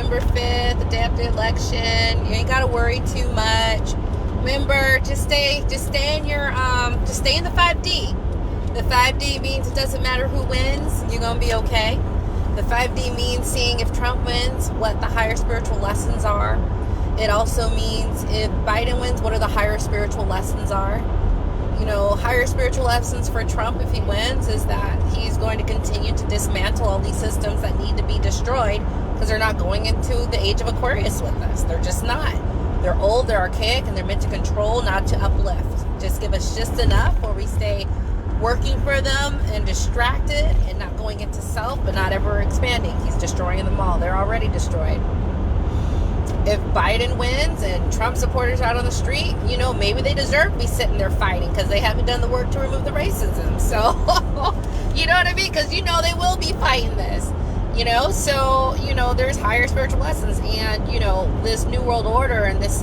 November 5th, the day after the election. You ain't got to worry too much. Remember, just stay in the 5D. The 5D means it doesn't matter who wins, you're going to be okay. The 5D means seeing if Trump wins, what the higher spiritual lessons are. It also means if Biden wins, what are the higher spiritual lessons are. You know, higher spiritual lessons for Trump, if he wins, is that he's going to continue to dismantle all these systems that need to be destroyed because they're not going into the age of Aquarius with us. They're just not. They're old, they're archaic, and they're meant to control, not to uplift. Just give us just enough where we stay working for them and distracted and not going into self, but not ever expanding. He's destroying them all. They're already destroyed. If Biden wins and Trump supporters out on the street, you know, maybe they deserve to be sitting there fighting because they haven't done the work to remove the racism. So, you know what I mean? Because, you know, they will be fighting this, you know? So, you know, there's higher spiritual lessons and, you know, this New World Order and these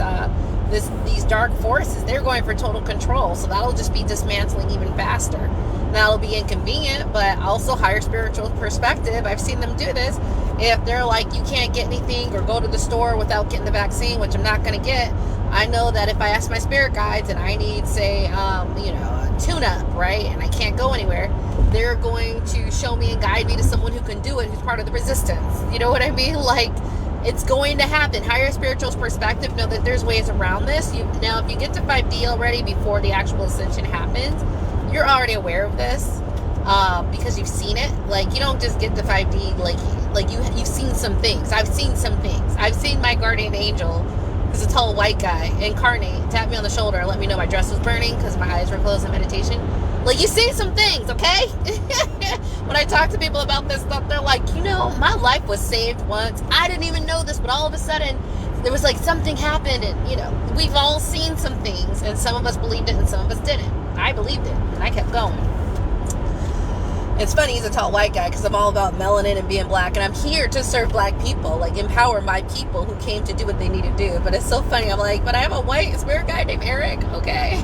dark forces, they're going for total control. So that'll just be dismantling even faster. That'll be inconvenient, but also higher spiritual perspective. I've seen them do this. If they're like, you can't get anything or go to the store without getting the vaccine, which I'm not going to get, I know that if I ask my spirit guides and I need, say, a tune-up, right, and I can't go anywhere, they're going to show me and guide me to someone who can do it, who's part of the resistance. You know what I mean? Like, it's going to happen. Higher spiritual perspective, know that there's ways around this. Now, if you get to 5D already before the actual ascension happens, you're already aware of this because you've seen it. Like, you don't just get to 5D like you've seen some things. I've seen some things. I've seen my guardian angel, who's a tall white guy, incarnate, tap me on the shoulder and let me know my dress was burning because my eyes were closed in meditation. Like, you see some things, okay? When I talk to people about this stuff, they're like, you know, my life was saved once. I didn't even know this, but all of a sudden, there was like something happened, and, you know, we've all seen some things, and some of us believed it and some of us didn't. I believed it, and I kept going. It's funny, he's a tall white guy, because I'm all about melanin and being black, and I'm here to serve black people, like, empower my people who came to do what they need to do. But it's so funny, I'm like, but I have a white spirit guy named Eric, okay?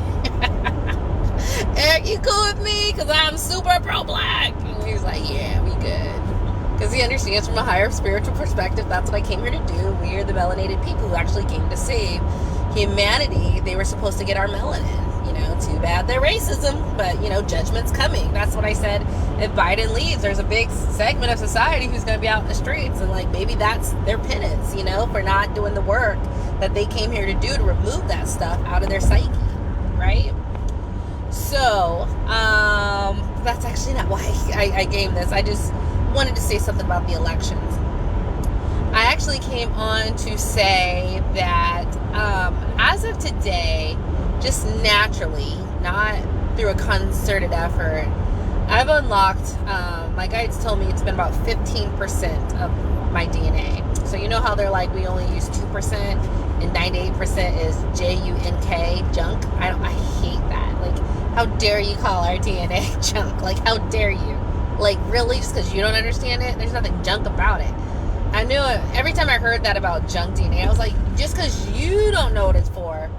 Eric, you cool with me? Because I'm super pro-black. And he's like, yeah, we good. Because he understands from a higher spiritual perspective, that's what I came here to do. We are the melanated people who actually came to save humanity. They were supposed to get our melanin. You know, too bad they're racism, but, you know, judgment's coming. That's what I said. If Biden leaves, there's a big segment of society who's going to be out in the streets, and, like, maybe that's their penance, you know, for not doing the work that they came here to do to remove that stuff out of their psyche, right? So, that's actually not why I gamed this. I just wanted to say something about the elections. I actually came on to say that as of today, just naturally, not through a concerted effort, I've unlocked, my guides told me it's been about 15% of my DNA. So you know how they're like, we only use 2% and 98% is J-U-N-K, junk? I hate that. Like, how dare you call our DNA junk? Like, how dare you? Like, really? Just because you don't understand it? There's nothing junk about it. I knew it. Every time I heard that about junk DNA, I was like, just because you don't know what it's for,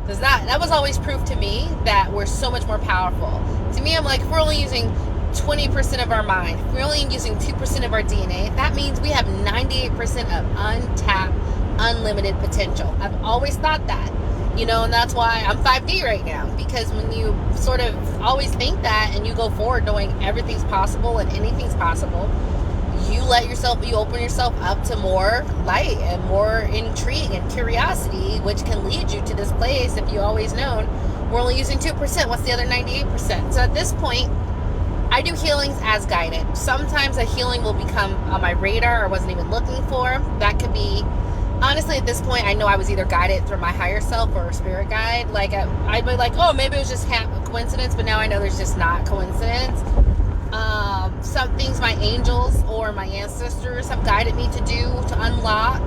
because that was always proof to me that we're so much more powerful. To me, I'm like, if we're only using 20% of our mind, if we're only using 2% of our DNA, that means we have 98% of untapped, unlimited potential. I've always thought that, you know, and that's why I'm 5D right now, because when you sort of always think that and you go forward knowing everything's possible and anything's possible, you open yourself up to more light and more intrigue and curiosity, which can lead you to this place. If you always known we're only using 2%, what's the other 98%? So at this point, I do healings as guided. Sometimes a healing will become on my radar I wasn't even looking for. That could be, honestly, at this point, I know I was either guided through my higher self or a spirit guide. Like, I'd be like, oh, maybe it was just a coincidence, but now I know there's just not coincidence. Some things my angels or my ancestors have guided me to do, to unlock,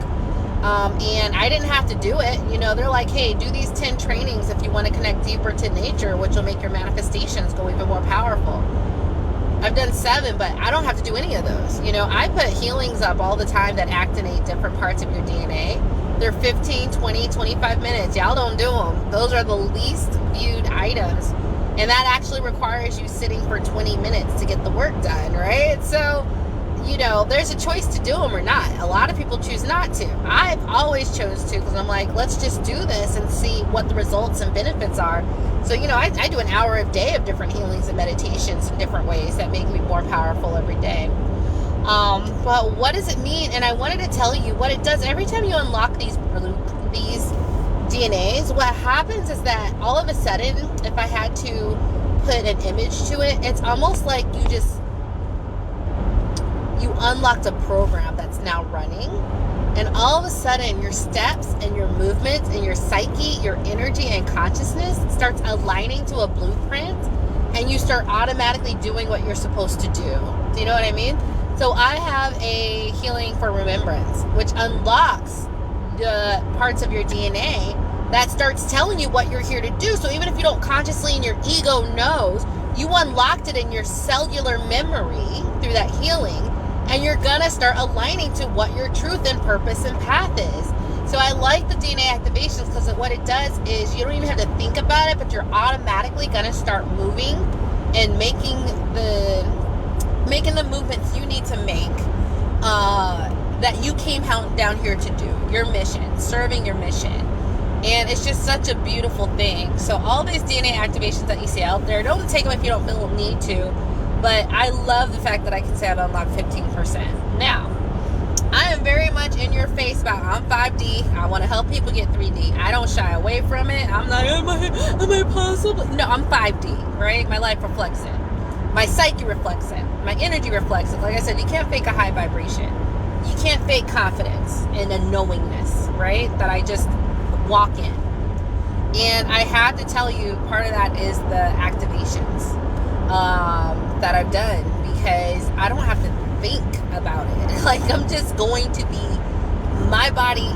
and I didn't have to do it. You know, they're like, hey, do these 10 trainings if you want to connect deeper to nature, which will make your manifestations go even more powerful. I've done 7, but I don't have to do any of those. You know, I put healings up all the time that activate different parts of your DNA. They're 15, 20, 25 minutes. Y'all don't do them. Those are the least viewed items. And that actually requires you sitting for 20 minutes to get the work done, right? So, there's a choice to do them or not. A lot of people choose not to. I've always chose to, because I'm like, let's just do this and see what the results and benefits are. So, I do an hour a day of different healings and meditations in different ways that make me more powerful every day. But what does it mean? And I wanted to tell you what it does. Every time you unlock these DNAs, what happens is that all of a sudden, if I had to put an image to it, it's almost like you unlocked a program that's now running, and all of a sudden your steps and your movements and your psyche, your energy and consciousness starts aligning to a blueprint, and you start automatically doing what you're supposed to do. Do you know what I mean? So I have a healing for remembrance, which unlocks the parts of your DNA that starts telling you what you're here to do. So even if you don't consciously, and your ego knows, you unlocked it in your cellular memory through that healing, and you're gonna start aligning to what your truth and purpose and path is. So I like the DNA activations, because what it does is you don't even have to think about it, but you're automatically gonna start moving and making the movements you need to make, that you came down here to do. Your mission, serving your mission. And it's just such a beautiful thing. So all these DNA activations that you see out there, don't take them if you don't feel a need to. But I love the fact that I can say I've unlocked 15%. Now, I am very much in your face about I'm 5D. I want to help people get 3D. I don't shy away from it. I'm like, am I possible? No, I'm 5D, right? My life reflects it. My psyche reflects it. My energy reflects it. Like I said, you can't fake a high vibration. You can't fake confidence and a knowingness, right? That I just walk in. And I have to tell you, part of that is the activations that I've done, because I don't have to think about it. Like, I'm just going to be, my body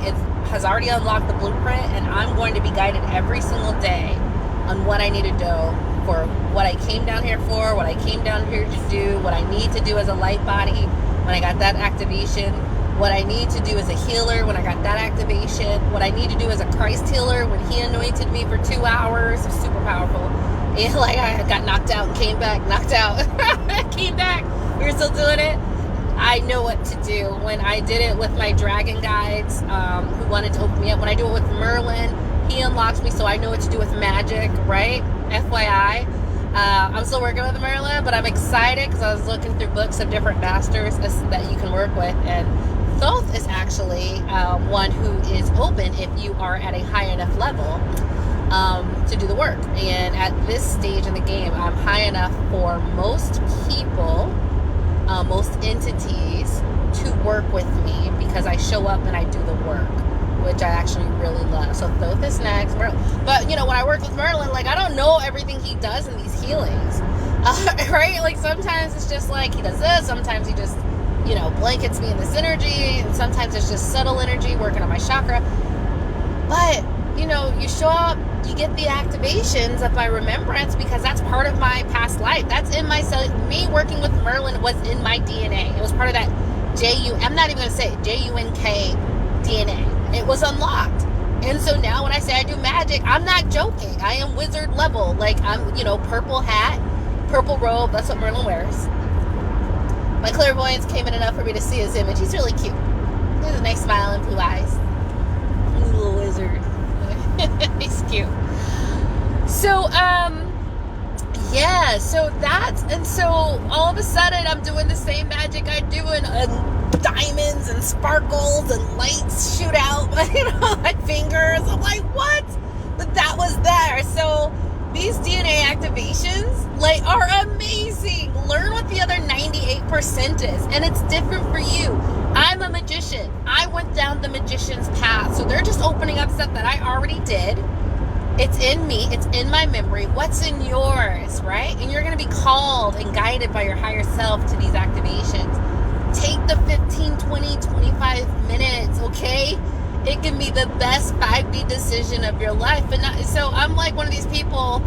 has already unlocked the blueprint, and I'm going to be guided every single day on what I need to do for what I came down here for, what I came down here to do, what I need to do as a light body when I got that activation, what I need to do as a healer when I got that activation, what I need to do as a Christ healer when he anointed me for 2 hours. It was super powerful. And like, I got knocked out and came back, knocked out, came back. We were still doing it. I know what to do. When I did it with my dragon guides, who wanted to open me up, when I do it with Merlin, he unlocks me, so I know what to do with magic, right? FYI. I'm still working with Merlin, but I'm excited because I was looking through books of different masters that you can work with, and Thoth is actually one who is open if you are at a high enough level to do the work. And at this stage in the game, I'm high enough for most people, most entities, to work with me, because I show up and I do the work, which I actually really love. So Thoth is next. But, when I work with Merlin, like, I don't know everything he does in these healings, right? Like, sometimes it's just like he does this, sometimes he just, blankets me in this energy, and sometimes it's just subtle energy working on my chakra. But, you show up, you get the activations of my remembrance, because that's part of my past life. That's in my cell. Me working with Merlin was in my DNA. It was part of that I'm not even going to say it, J-U-N-K DNA. It was unlocked. And so now when I say I do magic, I'm not joking. I am wizard level. Like, I'm, purple hat, purple robe. That's what Merlin wears. My clairvoyance came in enough for me to see his image. He's really cute. He has a nice smile and blue eyes. He's a little wizard. He's cute. So, yeah, so all of a sudden I'm doing the same magic I do, and diamonds and sparkles and lights shoot out my fingers. I'm like, what? But that was there. So these DNA activations, are amazing. Learn what the other 98% is, and it's different for you. I'm a magician. I went down the magician's path, so they're just opening up stuff that I already did. It's in me. It's in my memory. What's in yours, right? And you're going to be called and guided by your higher self to these activations. Take the 15, 20, 25 minutes, okay? It can be the best 5D decision of your life. So I'm like one of these people,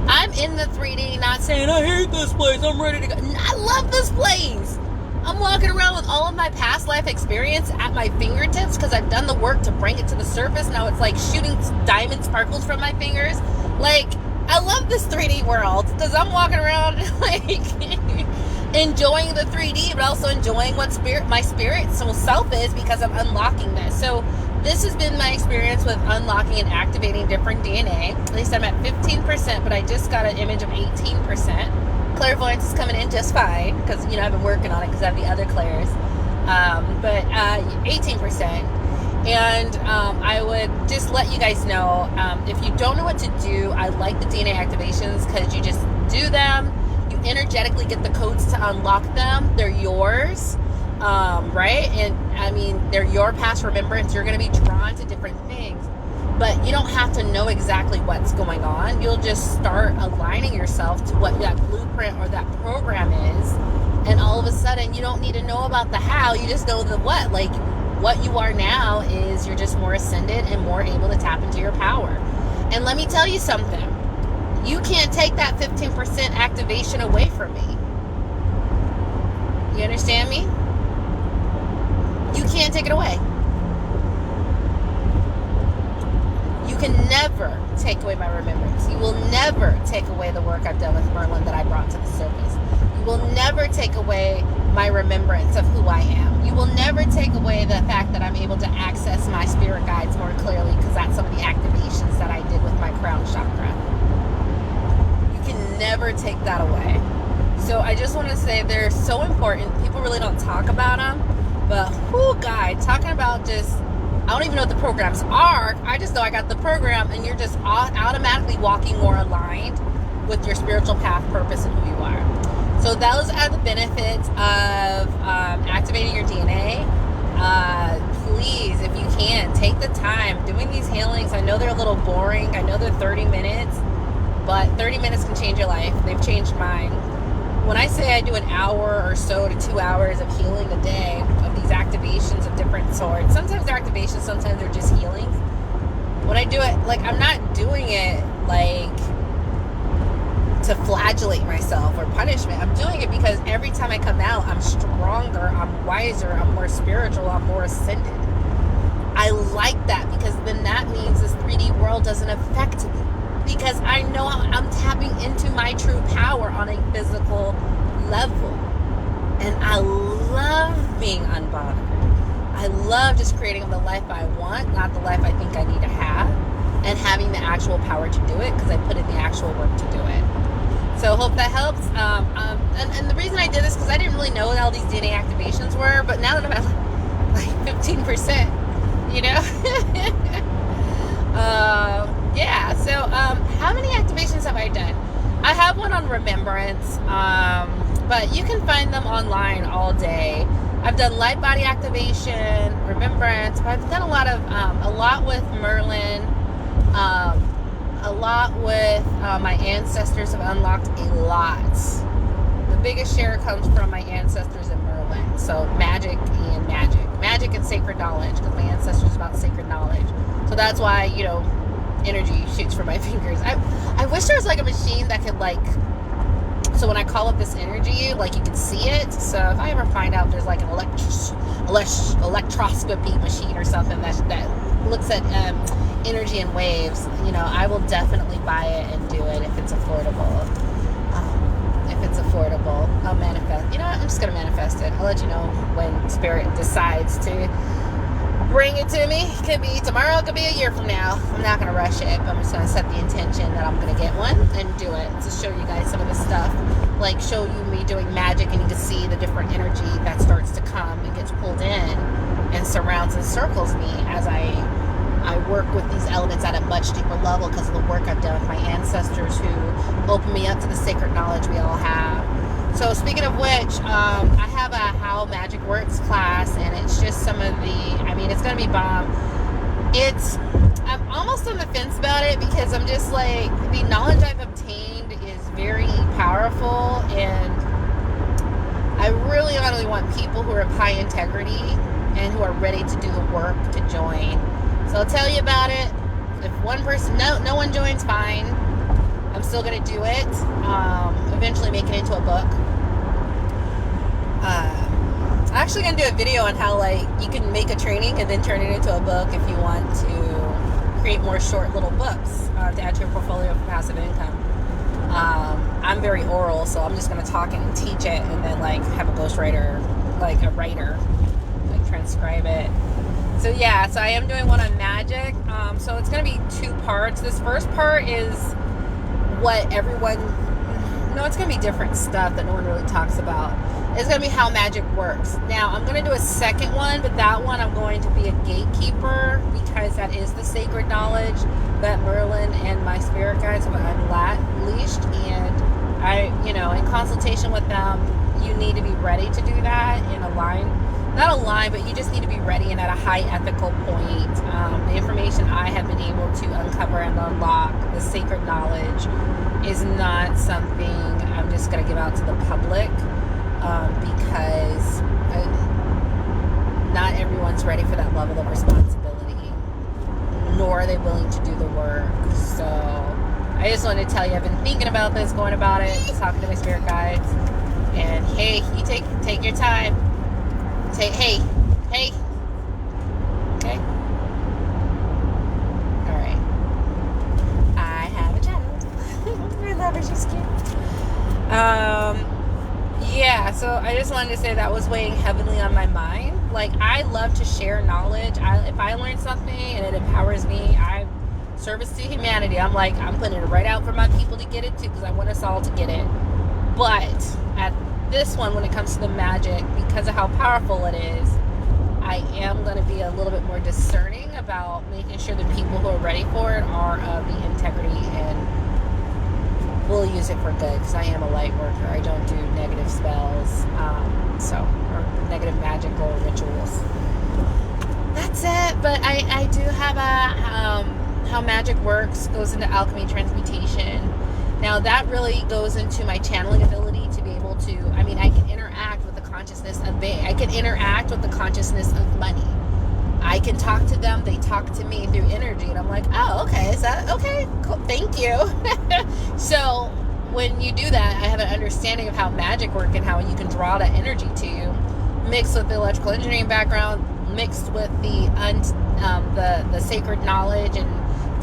I'm in the 3D, not saying, I hate this place, I'm ready to go. I love this place. I'm walking around with all of my past life experience at my fingertips, because I've done the work to bring it to the surface. Now it's like shooting diamond sparkles from my fingers. Like, I love this 3D world, because I'm walking around like enjoying the 3D, but also enjoying what my spiritual self is, because I'm unlocking this. So this has been my experience with unlocking and activating different DNA. At least I'm at 15%, but I just got an image of 18%. Clairvoyance is coming in just fine, because, you know, I've been working on it because I have the other clairs. But 18%. And I would just let you guys know, if you don't know what to do, I like the DNA activations because you just do them. You energetically get the codes to unlock them. They're yours, right? And I mean, they're your past remembrance. You're going to be drawn to different things, but you don't have to know exactly what's going on. You'll just start aligning yourself to what that blueprint or that program is. And all of a sudden, you don't need to know about the how. You just know the what. Like, what you are now is you're just more ascended and more able to tap into your power. And let me tell you something. You can't take that 15% activation away from me. You understand me? You can't take it away. You can never take away my remembrance. You will never take away the work I've done with Merlin that I brought to the surface. You will never take away my remembrance of who I am. You will never take away the fact that I'm able to access my spirit guides more clearly, because that's some of the activations that I did with my crown chakra. You can never take that away. So I just want to say they're so important. People really don't talk about them. But, guy, talking about just, I don't even know what the programs are. I just know I got the program, and you're just automatically walking more aligned with your spiritual path, purpose, and who you are. So those are the benefits of activating your DNA. Please, if you can, take the time doing these healings. I know they're a little boring. I know they're 30 minutes, but 30 minutes can change your life. They've changed mine. When I say I do an hour or so to 2 hours of healing a day, of these activations of different sorts, sometimes they're activations, sometimes they're just healings. When I do it, like, I'm not doing it like to flagellate myself or punishment. I'm doing it because every time I come out, I'm stronger, I'm wiser, I'm more spiritual, I'm more ascended. I like that, because then that means this 3D world doesn't affect me, because I know I'm tapping into my true power on a physical level. And I love being unbothered. I love just creating the life I want, not the life I think I need to have, and having the actual power to do it, because I put in the actual work to do it. So hope that helps. And the reason I did this, because I didn't really know what all these DNA activations were, but now that I'm at like 15%, you know? Yeah, so how many activations have I done? I have one on remembrance, but you can find them online all day. I've done light body activation, remembrance, but I've done a lot with Merlin, a lot with my ancestors have unlocked a lot. The biggest share comes from my ancestors and Merlin. So magic and sacred knowledge, because my ancestors are about sacred knowledge. So that's why, you know, energy shoots from my fingers. I wish there was like a machine that could, like, so when I call up this energy, like, you can see it. So if I ever find out there's like an electroscopy machine or something that looks at energy and waves, you know, I will definitely buy it and do it if it's affordable. I'll manifest. You know what? I'm just gonna manifest it. I'll let you know when Spirit decides to bring it to me. It could be tomorrow, it could be a year from now. I'm not gonna rush it, but I'm just gonna set the intention that I'm gonna get one and do it to show you guys some of the stuff, like show you me doing magic, and you can see the different energy that starts to come and gets pulled in and surrounds and circles me as I work with these elements at a much deeper level, because of the work I've done with my ancestors who opened me up to the sacred knowledge we all have. So speaking of which, I have a How Magic Works class, and it's just some of it's going to be bomb. I'm almost on the fence about it, because I'm just like, the knowledge I've obtained is very powerful, and I really only want people who are of high integrity and who are ready to do the work to join. So I'll tell you about it. If one person, no one joins, fine. I'm still going to do it. Eventually make it into a book. I'm actually going to do a video on how, like, you can make a training and then turn it into a book if you want to create more short little books to add to your portfolio for passive income. I'm very oral, so I'm just going to talk and teach it, and then like have a ghostwriter, like a writer, like transcribe it. So yeah, so I am doing one on magic. So it's going to be 2 parts. This first part is what everyone, no, it's going to be different stuff that no one really talks about. It's going to be how magic works. Now, I'm going to do a second one, but that one I'm going to be a gatekeeper, because that is the sacred knowledge that Merlin and my spirit guides have unleashed. And I, in consultation with them, you need to be ready to do that in a line. Not a line, but you just need to be ready and at a high ethical point. The information I have been able to uncover and unlock, the sacred knowledge, is not something I'm just going to give out to the public, because not everyone's ready for that level of responsibility, nor are they willing to do the work. So I just wanted to tell you, I've been thinking about this, going about it, talking to my spirit guides, and hey, you take your time. Say, hey, okay, all right, I have a child. I love her, she's cute. Yeah, so I just wanted to say that was weighing heavily on my mind. Like, I love to share knowledge. If I learn something and it empowers me, I service to humanity. I'm putting it right out for my people to get it too, because I want us all to get it. But at this one, when it comes to the magic, because of how powerful it is, I am going to be a little bit more discerning about making sure the people who are ready for it are of the integrity and will use it for good, because I am a light worker. I don't do negative spells, or negative magical rituals. That's it. But I do have how magic works, goes into alchemy transmutation. Now that really goes into my channeling ability to be able to, I can interact with the consciousness of I can interact with the consciousness of money. I can talk to them, they talk to me through energy, and I'm like, oh, okay, is that, okay, cool, thank you. So when you do that, I have an understanding of how magic works and how you can draw that energy to you, mixed with the electrical engineering background, mixed with the sacred knowledge and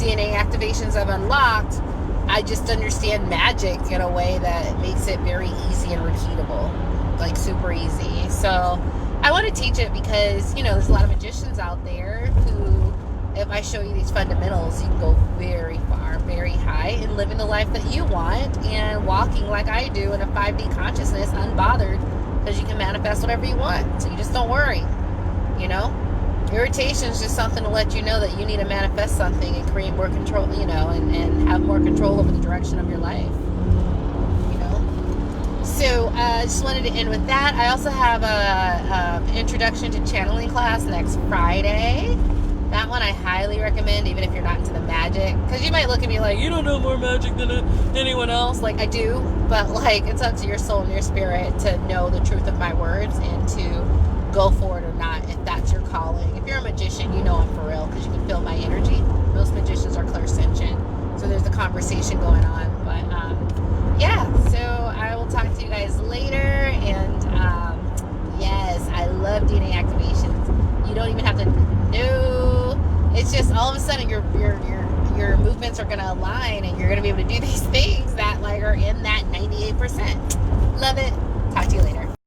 DNA activations I've unlocked. I just understand magic in a way that makes it very easy and repeatable, like super easy. So I want to teach it because, there's a lot of magicians out there who, if I show you these fundamentals, you can go very far, very high, and living the life that you want and walking like I do in a 5D consciousness, unbothered, because you can manifest whatever you want. So you just don't worry, Irritation is just something to let you know that you need to manifest something and create more control, and have more control over the direction of your life, So I just wanted to end with that. I also have a introduction to channeling class next Friday. That one I highly recommend, even if you're not into the magic. Because you might look at me like, you don't know more magic than anyone else. Like, I do. But, it's up to your soul and your spirit to know the truth of my words and to go for it or not, if that's your calling. If you're a magician, you know I'm for real, because you can feel my energy. Most magicians are clairsentient, so there's a conversation going on. But yeah, so I will talk to you guys later. And yes, I love DNA activations. You don't even have to know. It's just all of a sudden your movements are going to align, and you're going to be able to do these things that are in that 98%. Love it. Talk to you later.